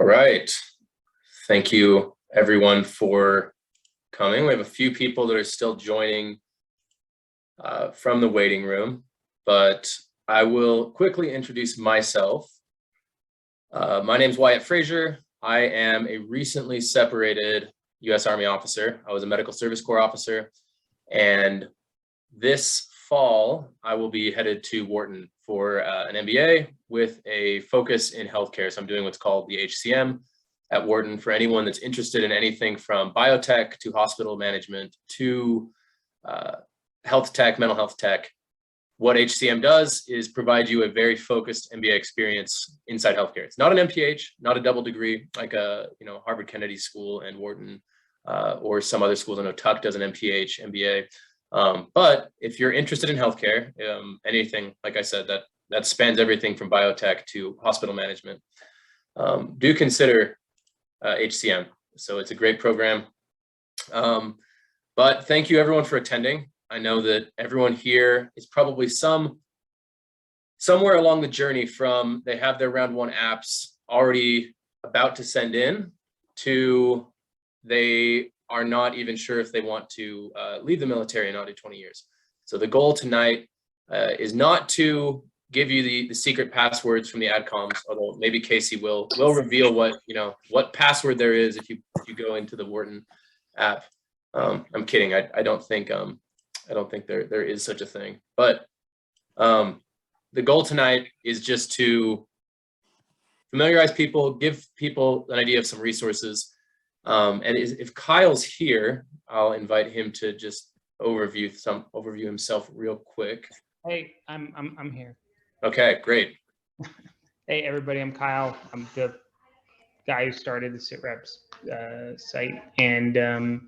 All right. Thank you, everyone, for coming. We have a few people that are still joining from the waiting room, but I will quickly introduce myself. My name is Wyatt Frazier. I am a recently separated U.S. Army officer. I was a Medical Service Corps officer, and this fall, I will be headed to Wharton for an MBA with a focus in healthcare. So I'm doing what's called the HCM at Wharton for anyone that's interested in anything from biotech to hospital management to health tech, mental health tech. What HCM does is provide you a very focused MBA experience inside healthcare. It's not an MPH, not a double degree like a Harvard Kennedy School and Wharton or some other schools. I know Tuck does an MPH, MBA. But if you're interested in healthcare, anything, like I said, that spans everything from biotech to hospital management, do consider HCM. So it's a great program. But thank you everyone for attending. I know that everyone here is probably somewhere along the journey from they have their round one apps already about to send in to they are not even sure if they want to leave the military and not do 20 years. So the goal tonight is not to give you the secret passwords from the adcomms, although maybe Kacey will reveal what password there is if you go into the Wharton app. I'm kidding. I don't think there is such a thing. But the goal tonight is just to familiarize people, give people an idea of some resources. And if Kyle's here, I'll invite him to just overview himself real quick. Hey, I'm here. Okay, great. Hey everybody, I'm Kyle. I'm the guy who started the SitReps site, and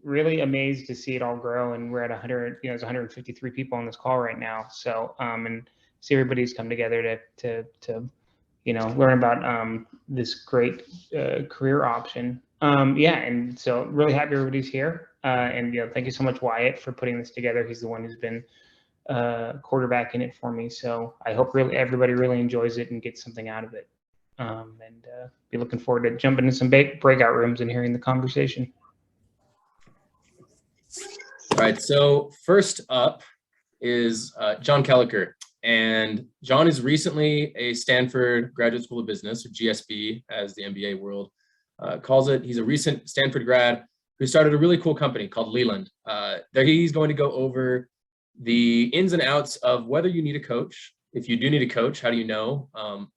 really amazed to see it all grow. And we're at 100. There's 153 people on this call right now. So and see everybody's come together to learn about this great career option. And so really happy everybody's here. And thank you so much, Wyatt, for putting this together. He's the one who's been quarterbacking it for me. So I hope everybody really enjoys it and gets something out of it. And be looking forward to jumping into some breakout rooms and hearing the conversation. All right, so first up is John Koelliker. And John is recently a Stanford Graduate School of Business, or GSB, as the MBA world calls it. He's a recent Stanford grad who started a really cool company called Leland. There he's going to go over the ins and outs of whether you need a coach. If you do need a coach, how do you know?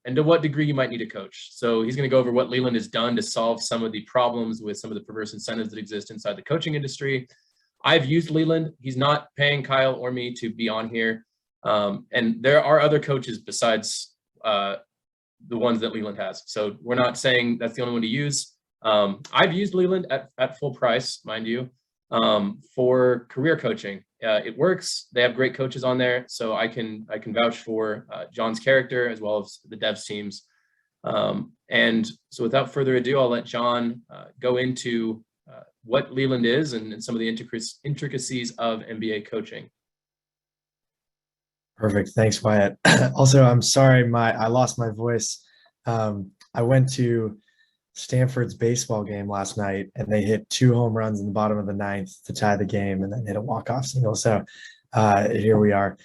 And to what degree you might need a coach. So he's going to go over what Leland has done to solve some of the problems with some of the perverse incentives that exist inside the coaching industry. I've used Leland. He's not paying Kyle or me to be on here. And there are other coaches besides the ones that Leland has. So we're not saying that's the only one to use. I've used Leland at full price, mind you, for career coaching. It works. They have great coaches on there. So I can vouch for John's character as well as the devs teams. And so without further ado, I'll let John go into what Leland is and some of the intricacies of MBA coaching. Perfect. Thanks, Wyatt. Also, I'm sorry, I lost my voice. I went to Stanford's baseball game last night, and they hit 2 home runs in the bottom of the 9th to tie the game, and then hit a walk-off single. So here we are.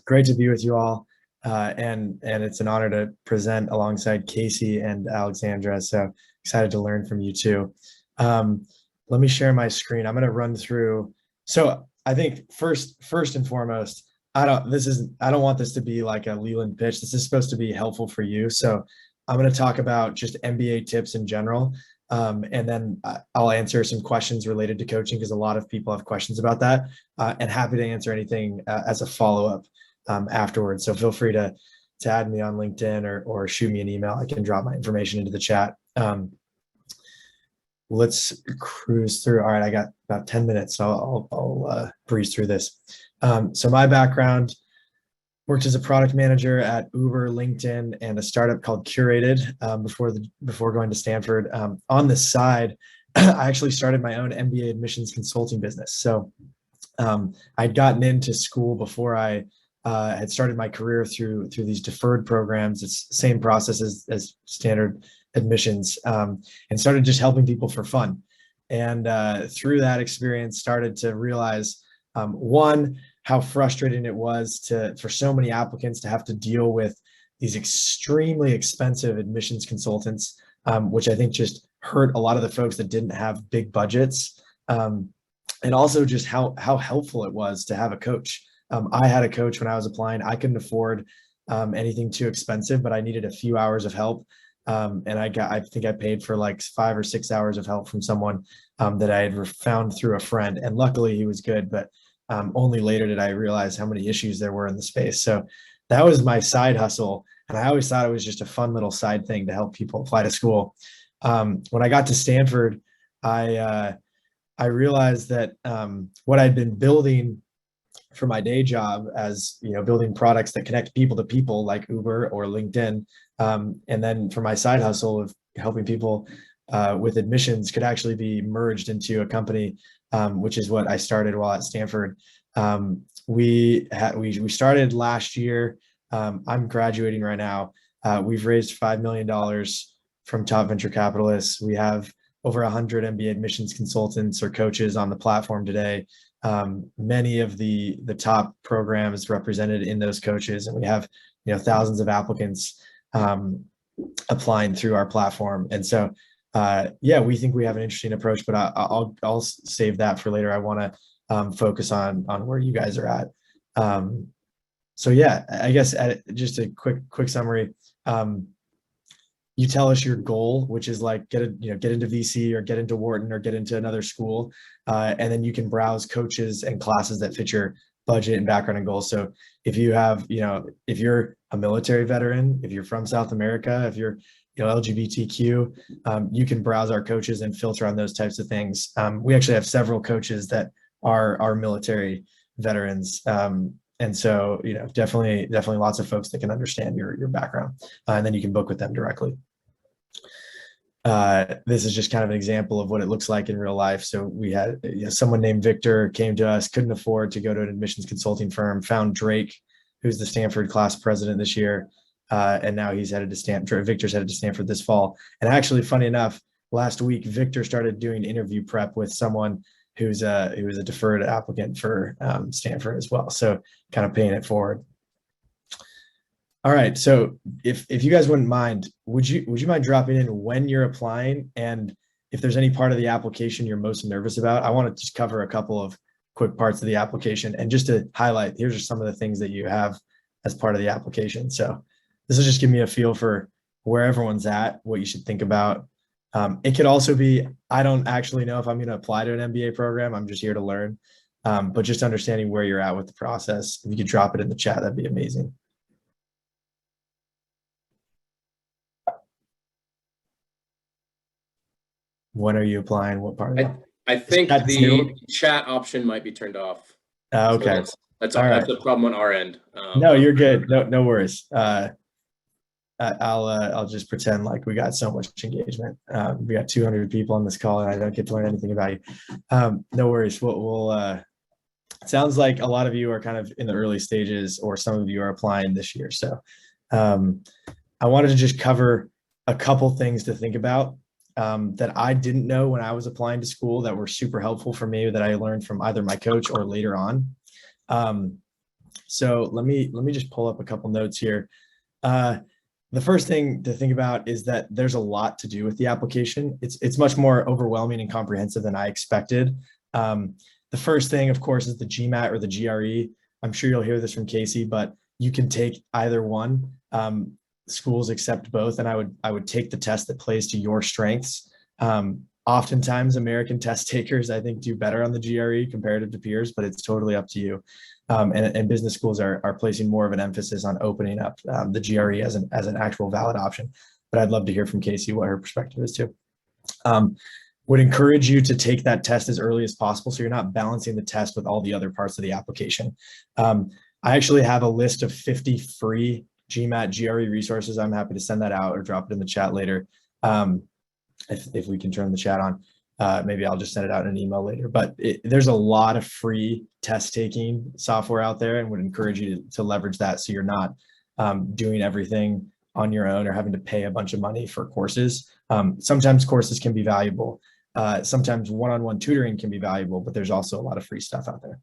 Great to be with you all, and it's an honor to present alongside Kacey and Alexandra. So excited to learn from you too. Let me share my screen. I'm going to run through. So I think first and foremost, I don't want this to be like a Leland pitch. This is supposed to be helpful for you. So I'm going to talk about just MBA tips in general. And then I'll answer some questions related to coaching because a lot of people have questions about that, and happy to answer anything as a follow-up afterwards. So feel free to add me on LinkedIn or shoot me an email. I can drop my information into the chat. Let's cruise through. All right, I got about 10 minutes, so I'll breeze through this. So my background, worked as a product manager at Uber, LinkedIn, and a startup called Curated before going to Stanford. On the side, I actually started my own MBA admissions consulting business. So I'd gotten into school before I had started my career through these deferred programs. It's the same process as standard admissions, and started just helping people for fun. And through that experience, started to realize, one, how frustrating it was for so many applicants to have to deal with these extremely expensive admissions consultants, which I think just hurt a lot of the folks that didn't have big budgets. And also just how helpful it was to have a coach. I had a coach when I was applying. I couldn't afford anything too expensive, but I needed a few hours of help. And I think I paid for like 5 or 6 hours of help from someone that I had found through a friend. And luckily he was good, but only later did I realize how many issues there were in the space. So that was my side hustle. And I always thought it was just a fun little side thing to help people apply to school. When I got to Stanford, I realized that what I'd been building for my day job, as building products that connect people to people like Uber or LinkedIn, and then for my side hustle of helping people with admissions, could actually be merged into a company, which is what I started while at Stanford. We started last year. I'm graduating right now. We've raised $5 million from top venture capitalists. We have over 100 MBA admissions consultants or coaches on the platform today. Many of the top programs represented in those coaches, and we have thousands of applicants applying through our platform. And so yeah, we think we have an interesting approach, but I'll save that for later. I want to focus on where you guys are at. So yeah, I guess just a quick summary. You tell us your goal, which is like get into VC or get into Wharton or get into another school, and then you can browse coaches and classes that fit your budget and background and goals. So if you have, if you're a military veteran, if you're from South America, if you're LGBTQ, you can browse our coaches and filter on those types of things. We actually have several coaches that are military veterans. And so, definitely lots of folks that can understand your background, and then you can book with them directly. This is just kind of an example of what it looks like in real life. So we had someone named Victor came to us, couldn't afford to go to an admissions consulting firm, found Drake, who's the Stanford class president this year. And now he's headed to Stanford. Victor's headed to Stanford this fall. And actually, funny enough, last week, Victor started doing interview prep with someone who's a deferred applicant for Stanford as well. So kind of paying it forward. All right. So if you guys wouldn't mind, would you mind dropping in when you're applying, and if there's any part of the application you're most nervous about? I want to just cover a couple of quick parts of the application, and just to highlight, here's just some of the things that you have as part of the application. So this will just give me a feel for where everyone's at, what you should think about. It could also be, I don't actually know if I'm going to apply to an MBA program. I'm just here to learn. But just understanding where you're at with the process. If you could drop it in the chat, that'd be amazing. When are you applying? What part of it? I think the chat option might be turned off. Okay. So that's a problem on our end. No, you're good. No worries. I'll just pretend like we got so much engagement. We got 200 people on this call, and I don't get to learn anything about you. No worries. We'll sounds like a lot of you are kind of in the early stages, or some of you are applying this year. So I wanted to just cover a couple things to think about that I didn't know when I was applying to school that were super helpful for me, that I learned from either my coach or later on. So let me just pull up a couple notes here. The first thing to think about is that there's a lot to do with the application. It's much more overwhelming and comprehensive than I expected. The first thing, of course, is the GMAT or the GRE. I'm sure you'll hear this from Kacey, but you can take either one. Schools accept both, and I would take the test that plays to your strengths. Oftentimes, American test takers, I think, do better on the GRE comparative to peers, but it's totally up to you. And business schools are placing more of an emphasis on opening up the GRE as an actual valid option. But I'd love to hear from Kacey what her perspective is too. Would encourage you to take that test as early as possible, so you're not balancing the test with all the other parts of the application. I actually have a list of 50 free GMAT GRE resources. I'm happy to send that out or drop it in the chat later, if we can turn the chat on. Maybe I'll just send it out in an email later, but there's a lot of free test taking software out there, and would encourage you to leverage that, so you're not doing everything on your own or having to pay a bunch of money for courses. Sometimes courses can be valuable. Sometimes one-on-one tutoring can be valuable, but there's also a lot of free stuff out there.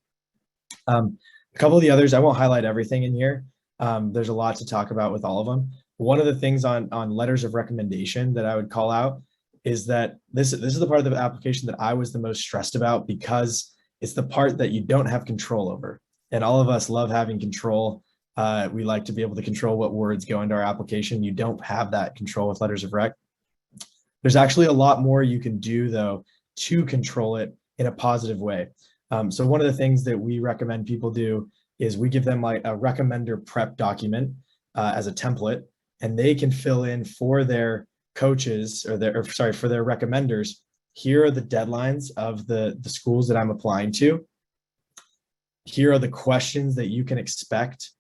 A couple of the others, I won't highlight everything in here. There's a lot to talk about with all of them. One of the things on letters of recommendation that I would call out is that this is the part of the application that I was the most stressed about, because it's the part that you don't have control over. And all of us love having control. We like to be able to control what words go into our application. You don't have that control with letters of rec. There's actually a lot more you can do, though, to control it in a positive way. So one of the things that we recommend people do is we give them like a recommender prep document as a template, and they can fill in for their coaches for their recommenders. Here are the deadlines of the schools that I'm applying to. Here are the questions that you can expect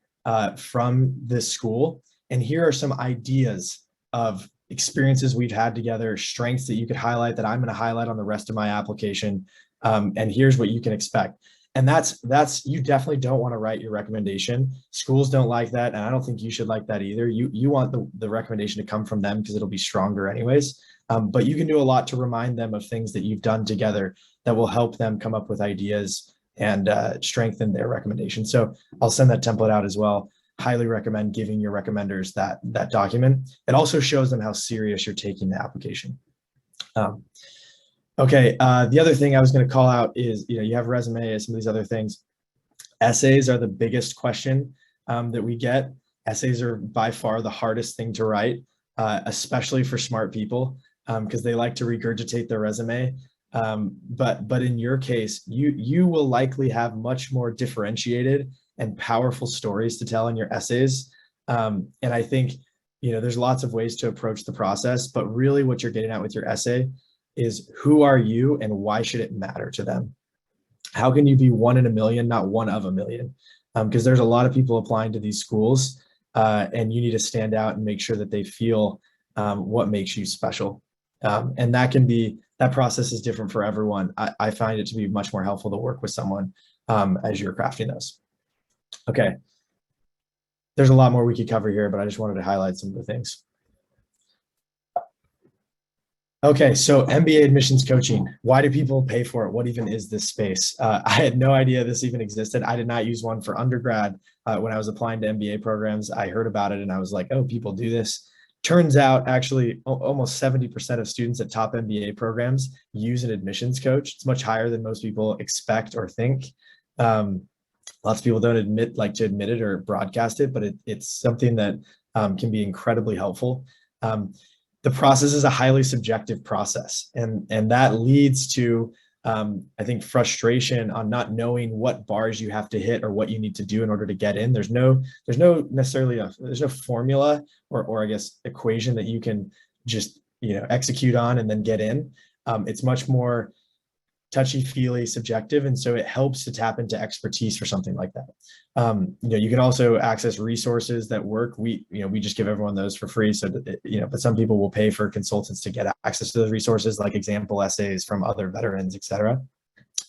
from this school. And here are some ideas of experiences we've had together, strengths that you could highlight that I'm going to highlight on the rest of my application. And here's what you can expect. And that's you definitely don't want to write your recommendation. Schools don't like that, and I don't think you should like that either. You want the recommendation to come from them, because it'll be stronger anyways. But you can do a lot to remind them of things that you've done together that will help them come up with ideas and strengthen their recommendation. So I'll send that template out as well. Highly recommend giving your recommenders that document. It also shows them how serious you're taking the application. Okay, the other thing I was going to call out is, you have resume and some of these other things. Essays are the biggest question that we get. Essays are by far the hardest thing to write, especially for smart people, because they like to regurgitate their resume. But in your case, you will likely have much more differentiated and powerful stories to tell in your essays. And I think, there's lots of ways to approach the process, but really what you're getting at with your essay is, who are you and why should it matter to them? How can you be one in a million, not one of a million? Because there's a lot of people applying to these schools, and you need to stand out and make sure that they feel what makes you special. And that process is different for everyone. I find it to be much more helpful to work with someone as you're crafting those. Okay. There's a lot more we could cover here, but I just wanted to highlight some of the things. Okay, so MBA admissions coaching. Why do people pay for it? What even is this space? I had no idea this even existed. I did not use one for undergrad. When I was applying to MBA programs, I heard about it and I was like, oh, people do this. Turns out actually almost 70% of students at top MBA programs use an admissions coach. It's much higher than most people expect or think. Lots of people don't like to admit it or broadcast it, but it's something that can be incredibly helpful. The process is a highly subjective process, and that leads to, I think, frustration on not knowing what bars you have to hit or what you need to do in order to get in. There's no formula or I guess equation that you can just execute on and then get in. It's much more touchy-feely, subjective, and so it helps to tap into expertise for something like that. You can also access resources that work. We just give everyone those for free, so that, but some people will pay for consultants to get access to those resources, like example essays from other veterans, etc.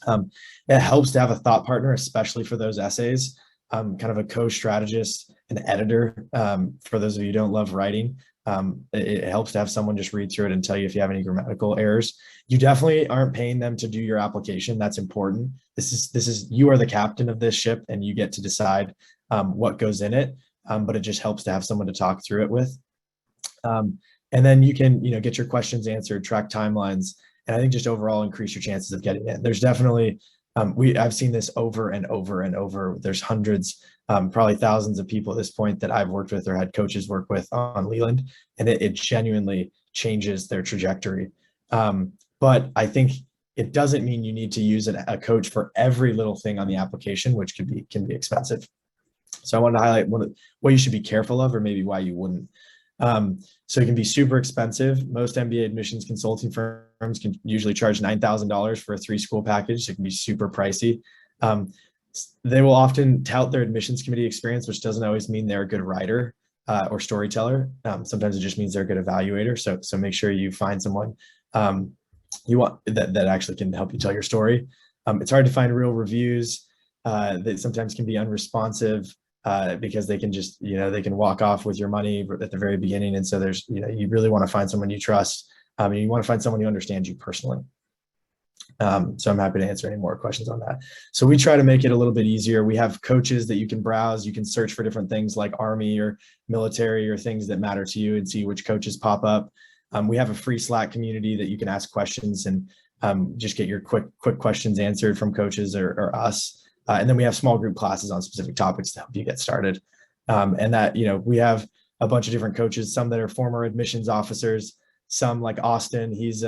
It helps to have a thought partner, especially for those essays, kind of a co-strategist, an editor. For those of you who don't love writing, it helps to have someone just read through it and tell you if you have any grammatical errors. You definitely aren't paying them to do your application. That's important. You are the captain of this ship, and you get to decide what goes in it. But it just helps to have someone to talk through it with. And then you can, get your questions answered, track timelines, and I think just overall increase your chances of getting in. There's definitely, I've seen this over and over and over. There's hundreds, probably thousands of people at this point that I've worked with or had coaches work with on Leland, and it genuinely changes their trajectory. But I think it doesn't mean you need to use a coach for every little thing on the application, which can be expensive. So I wanted to highlight what you should be careful of, or maybe why you wouldn't. So it can be super expensive. Most MBA admissions consulting firms can usually charge $9,000 for a 3-school package. So it can be super pricey. They will often tout their admissions committee experience, which doesn't always mean they're a good writer or storyteller. Sometimes it just means they're a good evaluator. So make sure you find someone you want that actually can help you tell your story. It's hard to find real reviews that sometimes can be unresponsive because they can just, they can walk off with your money at the very beginning. And so there's, you really want to find someone you trust, and you want to find someone who understands you personally. So I'm happy to answer any more questions on that. So we try to make it a little bit easier. We have coaches that you can browse. You can search for different things like Army or military or things that matter to you and see which coaches pop up. We have a free Slack community that you can ask questions and just get your quick questions answered from coaches or us. And then we have small group classes on specific topics to help you get started. And that, we have a bunch of different coaches, some that are former admissions officers, some like Austin. He was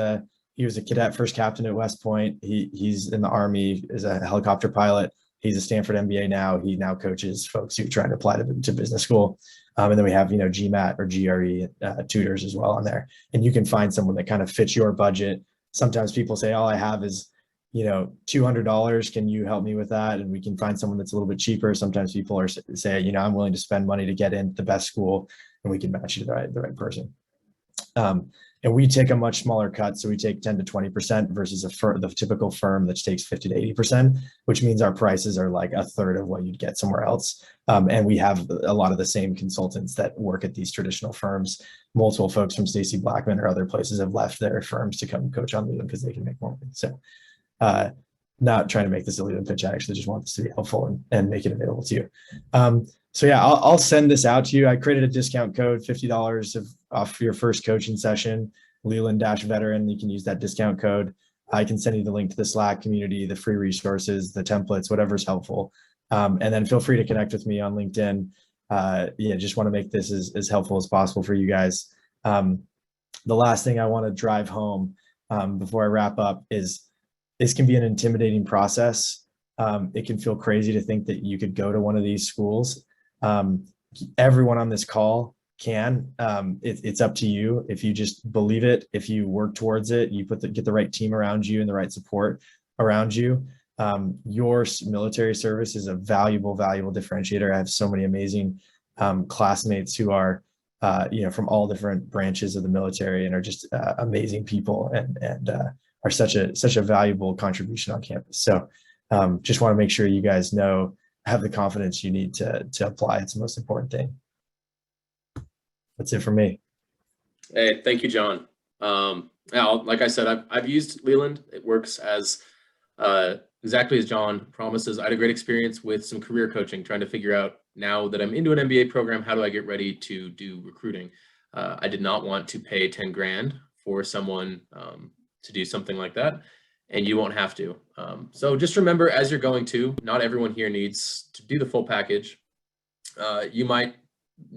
a cadet first captain at West Point. He's in the Army, is a helicopter pilot. He's a Stanford MBA now. He now coaches folks who are trying to apply to business school. And then we have, GMAT or GRE tutors as well on there. And you can find someone that kind of fits your budget. Sometimes people say, all I have is, $200. Can you help me with that? And we can find someone that's a little bit cheaper. Sometimes people say, I'm willing to spend money to get into the best school, and we can match you to the right person. And we take a much smaller cut. So we take 10 to 20% versus the typical firm that takes 50 to 80%, which means our prices are like a third of what you'd get somewhere else. And we have a lot of the same consultants that work at these traditional firms. Multiple folks from Stacey Blackman or other places have left their firms to come coach on Leland because they can make more money. So not trying to make this a Leland pitch. I actually just want this to be helpful and make it available to you. So yeah, I'll send this out to you. I created a discount code, $50 off your first coaching session, Leland-veteran. You can use that discount code. I can send you the link to the Slack community, the free resources, the templates, whatever's helpful. And then feel free to connect with me on LinkedIn. Just want to make this as helpful as possible for you guys. The last thing I want to drive home before I wrap up is this can be an intimidating process. It can feel crazy to think that you could go to one of these schools. Everyone on this call can. It's up to you. If you just believe it, if you work towards it, you get the right team around you and the right support around you. Your military service is a valuable differentiator. I have so many amazing classmates who are from all different branches of the military and are just amazing people and are such a valuable contribution on campus. So just want to make sure you guys have the confidence you need to apply. It's the most important thing. That's it for me. Hey, thank you, John. Like I said, I've used Leland. It works as exactly as John promises. I had a great experience with some career coaching, trying to figure out, now that I'm into an MBA program, how do I get ready to do recruiting? I did not want to pay 10 grand for someone to do something like that, and you won't have to. So just remember, as you're going to, not everyone here needs to do the full package. You might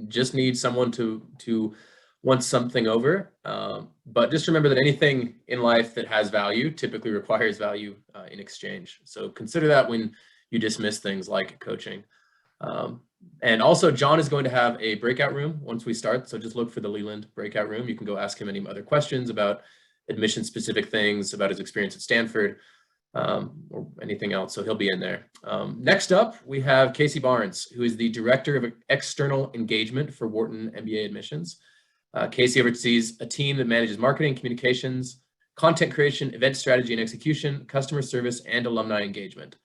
just need someone to want something over, but just remember that anything in life that has value typically requires value in exchange. So consider that when you dismiss things like coaching. And also, John is going to have a breakout room once we start. So just look for the Leland breakout room. You can go ask him any other questions about admission specific things, about his experience at Stanford, or anything else. So he'll be in there. Next up, we have Kacey Barnes, who is the Director of External Engagement for Wharton MBA admissions. Kacey oversees a team that manages marketing, communications, content creation, event strategy and execution, customer service, and alumni engagement.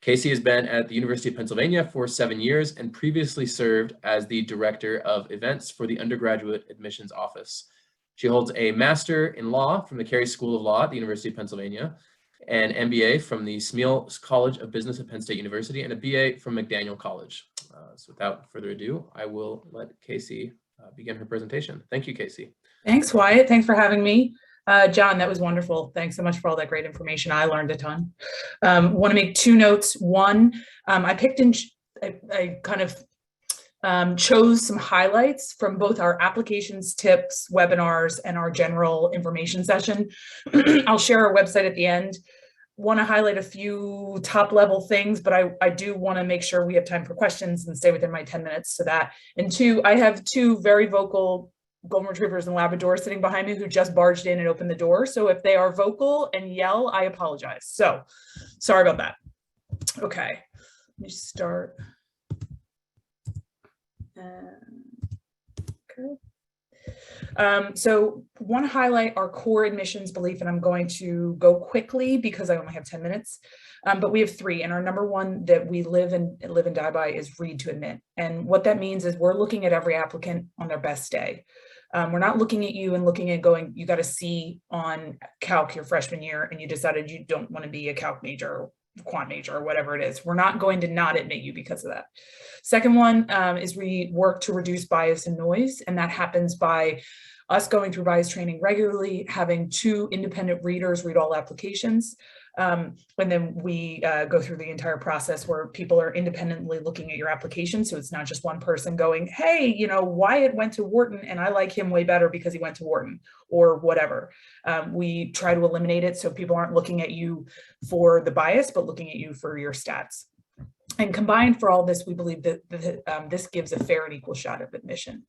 Kacey has been at the University of Pennsylvania for 7 years and previously served as the Director of Events for the Undergraduate Admissions Office. She holds a Master in Law from the Carey School of Law at the University of Pennsylvania, an MBA from the Smeal College of Business at Penn State University, and a BA from McDaniel College. So without further ado, I will let Kacey begin her presentation. Thank you, Kacey. Thanks, Wyatt. Thanks for having me. John, that was wonderful. Thanks so much for all that great information. I learned a ton. Want to make 2 notes. One, I picked and I kind of chose some highlights from both our applications, tips, webinars, and our general information session. I'll share our website at the end. Want to highlight a few top level things, but I do want to make sure we have time for questions and stay within my 10 minutes to that. And 2, I have 2 very vocal golden retrievers and Labradors sitting behind me who just barged in and opened the door. So if they are vocal and yell, I apologize. So sorry about that. Okay, let me start. Okay. So want to highlight our core admissions belief, and I'm going to go quickly because I only have 10 minutes. But we have three, and our number one that we live and die by is read to admit. And what that means is we're looking at every applicant on their best day. We're not looking at you and looking at going, you got a C on calc your freshman year and you decided you don't want to be a calc major or quant major or whatever it is. We're not going to not admit you because of that. Second one is we work to reduce bias and noise, and that happens by us going through bias training regularly, having 2 independent readers read all applications. And then we go through the entire process where people are independently looking at your application. So it's not just one person going, hey, you know, Wyatt went to Wharton and I like him way better because he went to Wharton or whatever. We try to eliminate it so people aren't looking at you for the bias, but looking at you for your stats. And combined for all this, we believe that this gives a fair and equal shot of admission.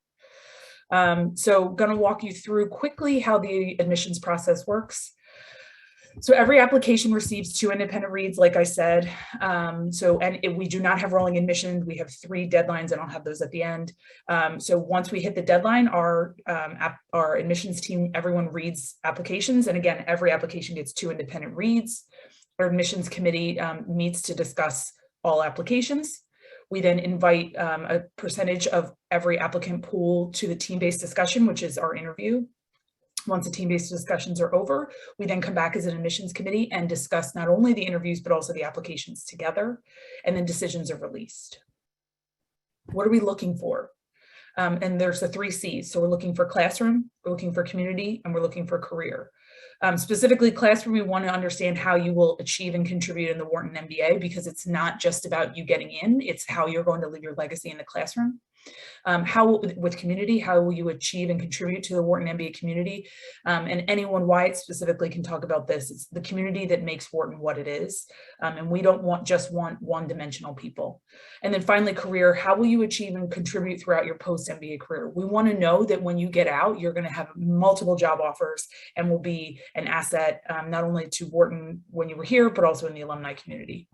So going to walk you through quickly how the admissions process works. So every application receives 2 independent reads, like I said. We do not have rolling admissions. We have 3 deadlines, and I'll have those at the end. So once we hit the deadline, our admissions team, everyone reads applications. And again, every application gets 2 independent reads. Our admissions committee meets to discuss all applications. We then invite a percentage of every applicant pool to the team-based discussion, which is our interview. Once the team-based discussions are over, we then come back as an admissions committee and discuss not only the interviews, but also the applications together, and then decisions are released. What are we looking for? And there's the 3 C's. So we're looking for classroom, we're looking for community, and we're looking for career. Specifically classroom, we want to understand how you will achieve and contribute in the Wharton MBA, because it's not just about you getting in, it's how you're going to leave your legacy in the classroom. With community, how will you achieve and contribute to the Wharton MBA community? And anyone, Wyatt specifically, can talk about this. It's the community that makes Wharton what it is. And we don't just want one-dimensional people. And then finally, career, how will you achieve and contribute throughout your post-MBA career? We want to know that when you get out, you're going to have multiple job offers and will be an asset, not only to Wharton when you were here, but also in the alumni community.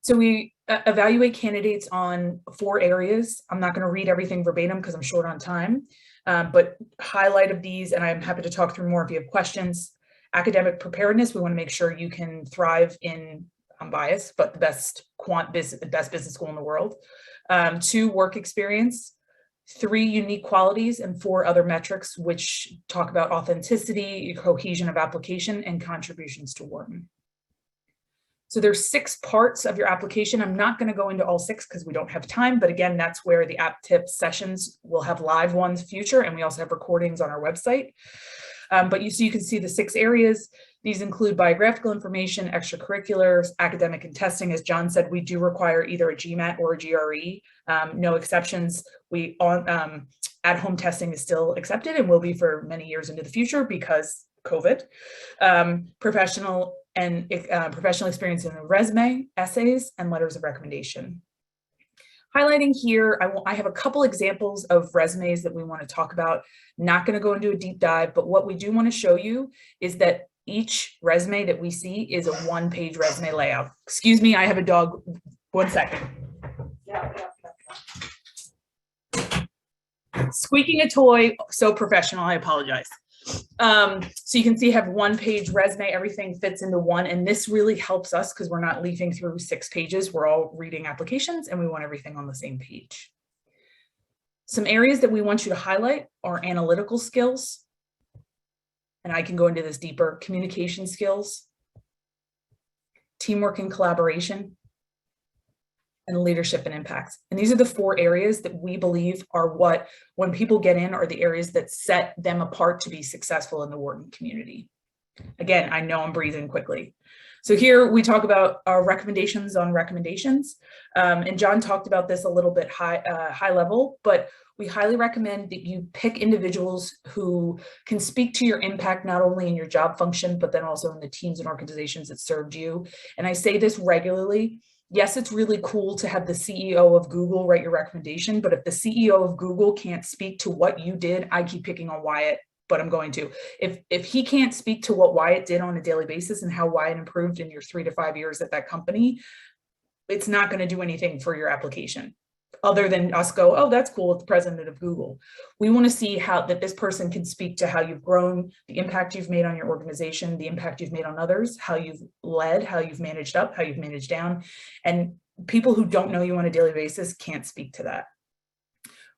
So we evaluate candidates on 4 areas. I'm not going to read everything verbatim because I'm short on time, but highlight of these, and I'm happy to talk through more if you have questions. Academic preparedness, we want to make sure you can thrive in, I'm biased, but the best business school in the world. 2, work experience. 3, unique qualities, and 4 other metrics, which talk about authenticity, cohesion of application, and contributions to Wharton. So there's 6 parts of your application. I'm not going to go into all 6 because we don't have time, but again, that's where the app tips sessions will have live ones future, and we also have recordings on our website. But you can see the 6 areas. These include biographical information, extracurriculars, academic and testing. As John said, we do require either a GMAT or a GRE. No exceptions. At-home testing is still accepted and will be for many years into the future because COVID. Professional experience in the resume, essays, and letters of recommendation. Highlighting here, I have a couple examples of resumes that we want to talk about. Not going to go into a deep dive, but what we do want to show you is that each resume that we see is a 1-page resume layout. Excuse me, I have a dog. 1 second. Squeaking a toy, so professional, I apologize. So you can see I have 1-page resume, everything fits into one, and this really helps us because we're not leafing through 6 pages. We're all reading applications and we want everything on the same page. Some areas that we want you to highlight are analytical skills, and I can go into this deeper, communication skills, teamwork and collaboration, and leadership and impact. And these are the 4 areas that we believe are what, when people get in, are the areas that set them apart to be successful in the Wharton community. Again, I know I'm breathing quickly. So here we talk about our recommendations on recommendations. And John talked about this a little bit high level, but we highly recommend that you pick individuals who can speak to your impact, not only in your job function, but then also in the teams and organizations that served you. And I say this regularly. Yes, it's really cool to have the CEO of Google write your recommendation, but if the CEO of Google can't speak to what you did, I keep picking on Wyatt, but I'm going to. If he can't speak to what Wyatt did on a daily basis and how Wyatt improved in your 3 to 5 years at that company, it's not going to do anything for your application. other than us go, oh, that's cool, it's the president of Google. We want to see how that this person can speak to how you've grown, the impact you've made on your organization, the impact you've made on others, how you've led, how you've managed up, how you've managed down. And people who don't know you on a daily basis can't speak to that.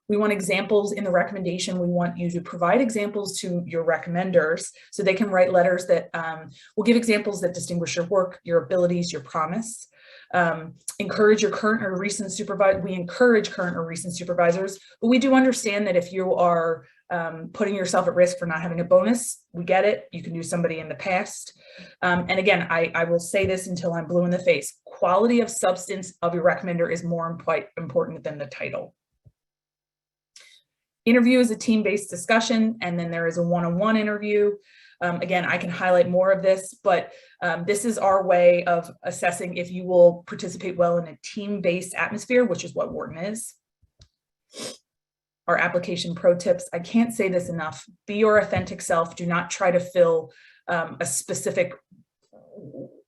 We want examples in the recommendation. We want you to provide examples to your recommenders so they can write letters that will give examples that distinguish your work, your abilities, your promise. Encourage your current or recent supervisor. We encourage current or recent supervisors, but we do understand that if you are putting yourself at risk for not having a bonus, we get it. You can do somebody in the past. And again, I will say this until I'm blue in the face. Quality of substance of your recommender is more important than the title. Interview is a team-based discussion, and then there is a one-on-one interview. Again, I can highlight more of this, but this is our way of assessing if you will participate well in a team-based atmosphere, which is what Wharton is. Our application pro tips, I can't say this enough. Be your authentic self. Do not try to fill a specific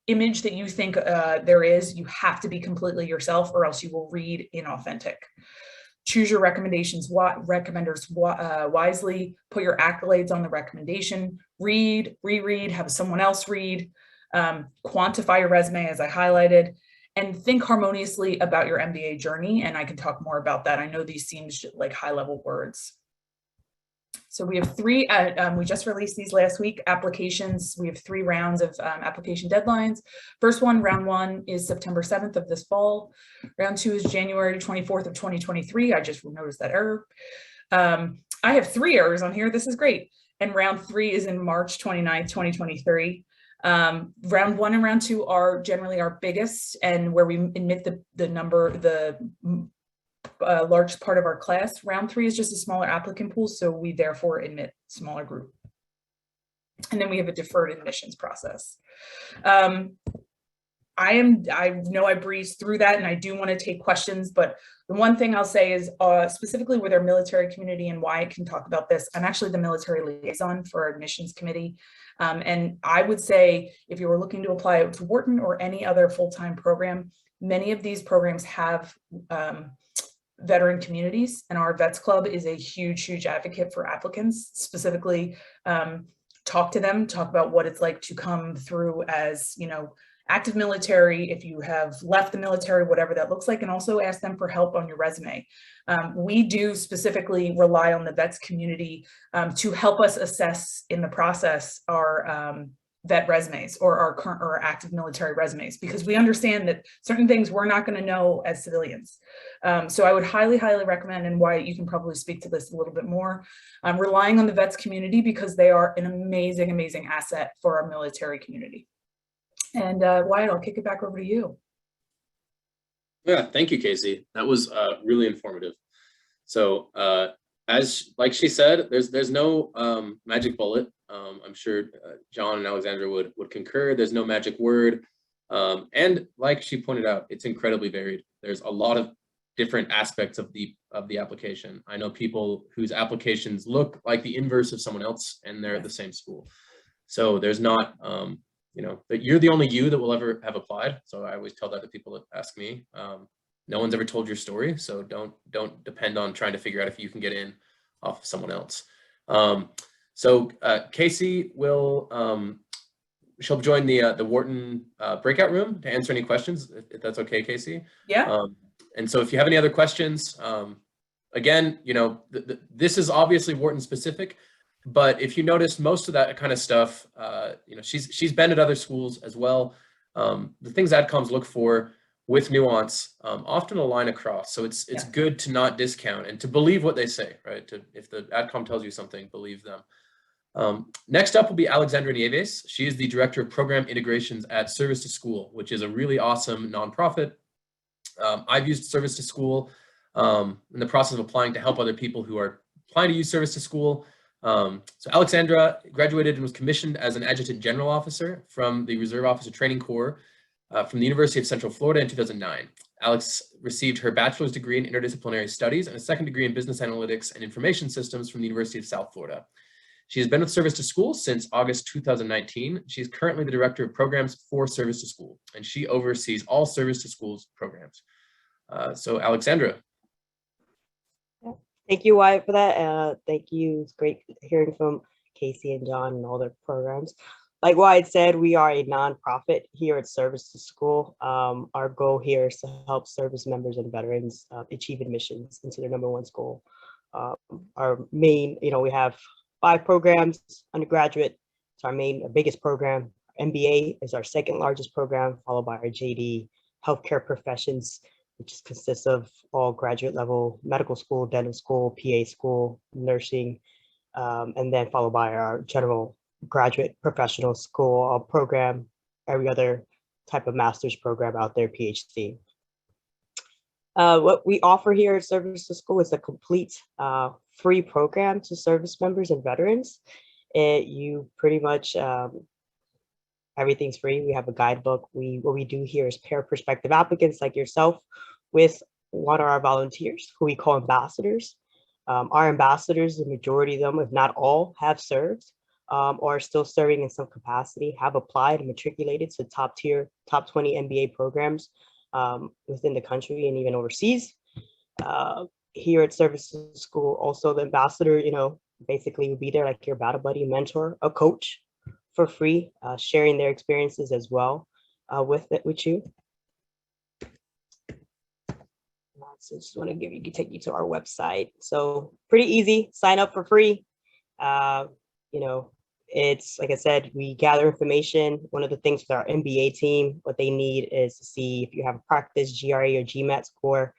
image that you think there is. You have to be completely yourself, or else you will read inauthentic. Choose your recommenders wisely. Put your accolades on the recommendation. Read, reread, have someone else read. Quantify your resume, as I highlighted, and think harmoniously about your MBA journey. And I can talk more about that. I know these seem like high-level words. So we have three, we just released these last week, applications. We have 3 rounds of application deadlines. First one, round 1 is September 7th of this fall. Round 2 is January 24th of 2023. I just noticed that error. I have 3 errors on here. This is great. And round 3 is in March 29th, 2023. Round 1 and round 2 are generally our biggest, and where we admit the large part of our class. Round 3 is just a smaller applicant pool, so we therefore admit smaller group. And then we have a deferred admissions process. I know I breezed through that, and I do want to take questions, but the one thing I'll say is specifically with our military community and why I can talk about this, I'm actually the military liaison for our admissions committee. And I would say if you were looking to apply to Wharton or any other full-time program, many of these programs have veteran communities, and our Vets Club is a huge advocate for applicants. Specifically, talk to them, talk about what it's like to come through as, you know, active military, if you have left the military, whatever that looks like, and also ask them for help on your resume. We do specifically rely on the vets community to help us assess in the process our vet resumes or our current or active military resumes, because we understand that certain things we're not going to know as civilians. So I would highly recommend, and Wyatt, you can probably speak to this a little bit more, relying on the vets community, because they are an amazing asset for our military community. And Wyatt, I'll kick it back over to you. Yeah, thank you, Kacey. That was really informative. So like she said, there's no magic bullet. I'm sure John and Alexandra would concur. There's no magic word. And like she pointed out, it's incredibly varied. There's a lot of different aspects of the application. I know people whose applications look like the inverse of someone else, and they're at the same school. So there's not, you know, that you're the only you that will ever have applied. So I always tell that to people that ask me. No one's ever told your story, so don't depend on trying to figure out if you can get in off of someone else. So Kacey will she'll join the Wharton breakout room to answer any questions, if that's okay, Kacey. Yeah. And so if you have any other questions, again, you know, this is obviously Wharton specific, but if you notice most of that kind of stuff, you know, she's been at other schools as well. The things adcomms look for with nuance often align across. So it's good to not discount and to believe what they say, right? If the adcomm tells you something, believe them. Next up will be Alexandra Nieves. She is the Director of Program Integrations at Service to School, which is a really awesome nonprofit. I've used Service to School in the process of applying to help other people who are applying to use Service to School. So Alexandra graduated and was commissioned as an Adjutant General Officer from the Reserve Officer Training Corps from the University of Central Florida in 2009. Alex received her bachelor's degree in interdisciplinary studies and a second degree in business analytics and information systems from the University of South Florida. She has been with Service to School since August 2019. She is currently the Director of Programs for Service to School, and she oversees all Service to School's programs. So Alexandra, Thank you, Wyatt, for that. Thank you. It's great hearing from Kacey and John and all their programs. Like Wyatt said, we are a nonprofit here at Service to School. Our goal here is to help service members and veterans achieve admissions into their #1 goal. Our main, we have 5 programs. Undergraduate is our biggest program. MBA is our second largest program, followed by our JD, healthcare professions, which consists of all graduate level, medical school, dental school, PA school, nursing, and then followed by our general graduate professional school program, every other type of master's program out there, PhD. What we offer here at Service to School is a complete free program to service members and veterans. You pretty much, everything's free. We have a guidebook. What we do here is pair prospective applicants like yourself with one of our volunteers, who we call ambassadors. Our ambassadors, the majority of them, if not all, have served or are still serving in some capacity, have applied and matriculated to top 20 MBA programs within the country and even overseas. Here at Service to School, also the ambassador, basically will be there like your battle buddy, mentor, a coach for free, sharing their experiences as well with you. So just want to take you to our website. So pretty easy, sign up for free. It's like I said, we gather information. One of the things with our MBA team, what they need is to see if you have a practice GRE or GMAT score.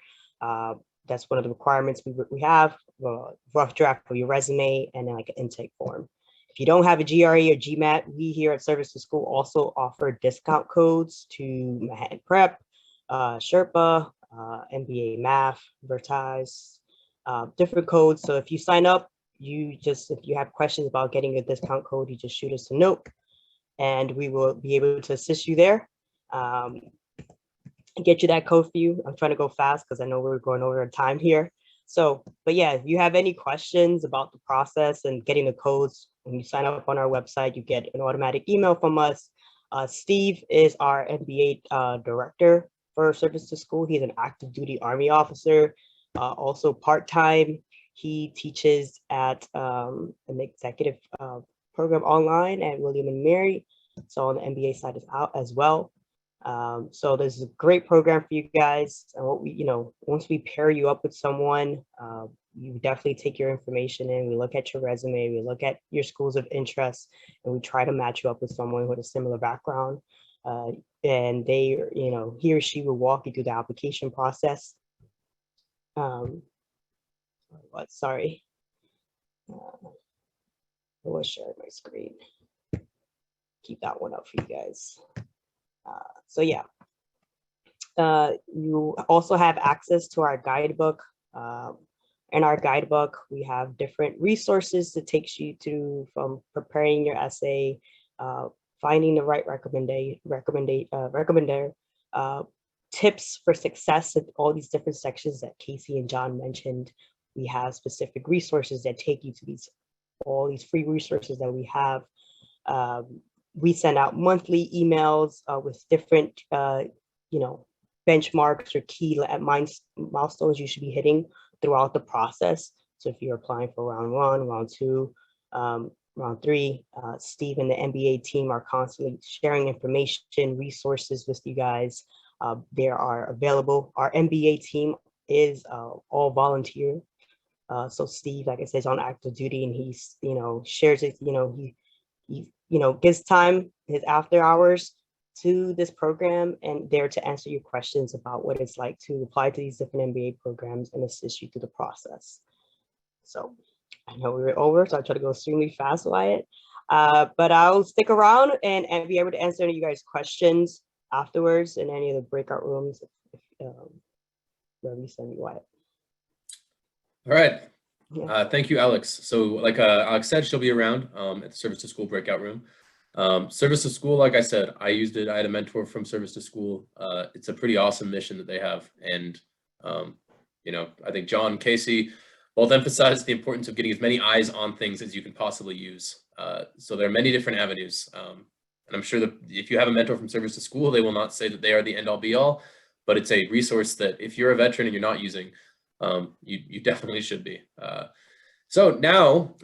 That's one of the requirements we have, a rough draft of your resume, and then like an intake form. If you don't have a GRE or GMAT, we here at Service to School also offer discount codes to Manhattan Prep, Sherpa, MBA Math, Vertise, different codes. So if you sign up, if you have questions about getting a discount code, you just shoot us a note and we will be able to assist you there. Get you that code for you. I'm trying to go fast because I know we're going over time here. So, but yeah, if you have any questions about the process and getting the codes, when you sign up on our website, you get an automatic email from us. Steve is our MBA director for Service to School. He's an active duty Army officer, also part-time. He teaches at an executive program online at William and Mary. So on the MBA side is out as well. So this is a great program for you guys. And what once we pair you up with someone, you definitely take your information in. We look at your resume, we look at your schools of interest, and we try to match you up with someone with a similar background. And they, he or she will walk you through the application process. Sorry. I was sharing my screen. Keep that one up for you guys. So yeah, you also have access to our guidebook. In our guidebook, we have different resources that takes you to from preparing your essay, finding the right recommender, tips for success at all these different sections that Kacey and John mentioned. We have specific resources that take you to all these free resources that we have. We send out monthly emails with different, benchmarks or key milestones you should be hitting throughout the process. So if you're applying for round 1, round 2, round 3, Steve and the MBA team are constantly sharing information, resources with you guys. They are available. Our MBA team is all volunteer. So Steve, like I said, is on active duty, and he's, shares it, he gives time, his after hours to this program, and there to answer your questions about what it's like to apply to these different MBA programs and assist you through the process. So I know we were over, so I'll try to go extremely fast, Wyatt. But I'll stick around and be able to answer any of you guys' questions afterwards in any of the breakout rooms, wherever you send me, Wyatt. All right. Yeah. Thank you, Alex. So like Alex said, she'll be around at the Service to School breakout room. Service to School, like I said, I used it. I had a mentor from Service to School. It's a pretty awesome mission that they have. And, I think John and Kacey both emphasized the importance of getting as many eyes on things as you can possibly use. So there are many different avenues. And I'm sure that if you have a mentor from Service to School, they will not say that they are the end all be all, but it's a resource that if you're a veteran and you're not using, You definitely should be. So now,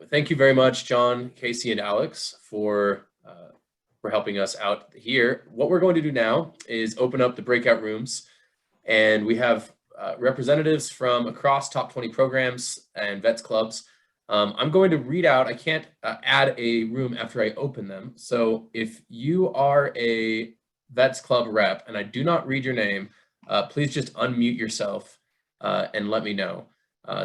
thank you very much, John, Kacey, and Alex for helping us out here. What we're going to do now is open up the breakout rooms, and we have representatives from across top 20 programs and vets clubs. I'm going to read out, I can't add a room after I open them. So if you are a vets club rep and I do not read your name, please just unmute yourself and let me know.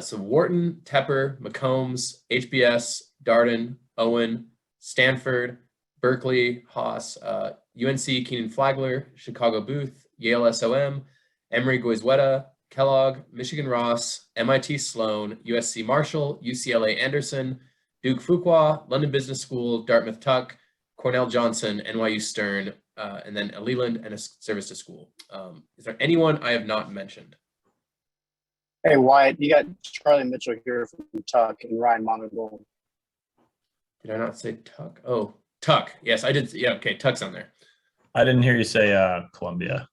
So Wharton, Tepper, McCombs, HBS, Darden, Owen, Stanford, Berkeley, Haas, UNC, Keenan Flagler, Chicago Booth, Yale SOM, Emory Goizueta, Kellogg, Michigan Ross, MIT Sloan, USC Marshall, UCLA Anderson, Duke Fuqua, London Business School, Dartmouth Tuck, Cornell Johnson, NYU Stern, and then a Leland and a service to school. Is there anyone I have not mentioned? Hey, Wyatt, you got Charlie Mitchell here from Tuck and Ryan Monagold. Did I not say Tuck? Oh, Tuck. Yes, I did. Yeah, okay, Tuck's on there. I didn't hear you say Columbia.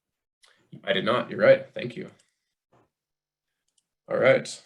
I did not. You're right. Thank you. All right.